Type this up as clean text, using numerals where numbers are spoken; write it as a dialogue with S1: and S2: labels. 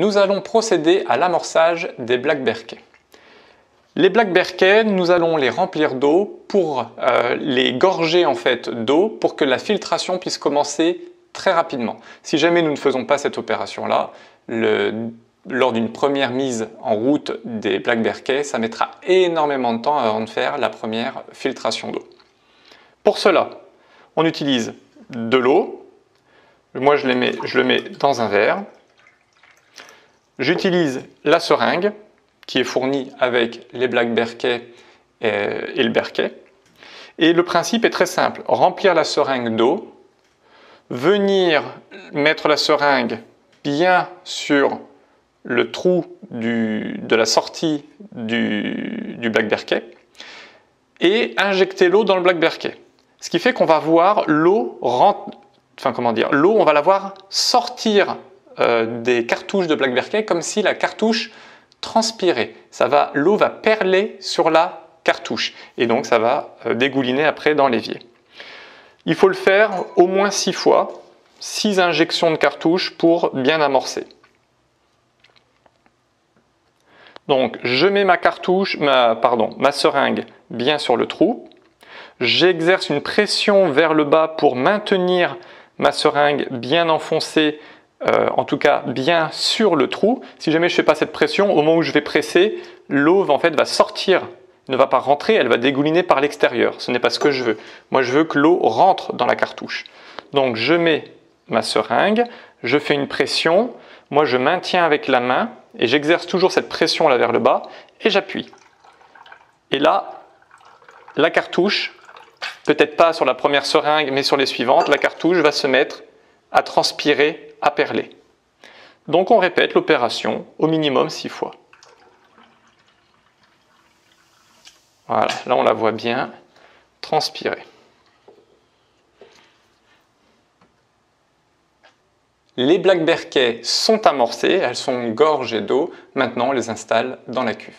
S1: nous allons procéder à l'amorçage des Black Berkey. Les Black Berkey, nous allons les remplir d'eau pour les gorger en fait d'eau pour que la filtration puisse commencer très rapidement. Si jamais nous ne faisons pas cette opération-là, lors d'une première mise en route des Black Berkey, ça mettra énormément de temps avant de faire la première filtration d'eau. Pour cela, on utilise de l'eau. Moi, je le mets dans un verre. J'utilise la seringue qui est fournie avec les Black Berkey et le Berkey. Et le principe est très simple. Remplir la seringue d'eau, venir mettre la seringue bien sur le trou de la sortie du Black Berkey et injecter l'eau dans le Black Berkey. Ce qui fait qu'on va voir l'eau on va la voir sortir des cartouches de Black Berkey comme si la cartouche transpirait. L'eau va perler sur la cartouche et donc ça va dégouliner après dans l'évier. Il faut le faire au moins 6 fois, 6 injections de cartouche pour bien amorcer. Donc je mets ma seringue bien sur le trou. J'exerce une pression vers le bas pour maintenir ma seringue bien enfoncée, en tout cas bien sur le trou. Si jamais je ne fais pas cette pression, au moment où je vais presser, l'eau va sortir, ne va pas rentrer, elle va dégouliner par l'extérieur. Ce n'est pas ce que je veux. Moi je veux que l'eau rentre dans la cartouche. Donc je mets ma seringue, je fais une pression, moi je maintiens avec la main et j'exerce toujours cette pression là vers le bas et j'appuie. Et là, la cartouche, peut-être pas sur la première seringue mais sur les suivantes, la cartouche va se mettre à transpirer, à perler. Donc on répète l'opération au minimum 6 fois. Voilà, là on la voit bien transpirer. Les Black Berkey sont amorcées, elles sont gorgées d'eau. Maintenant on les installe dans la cuve.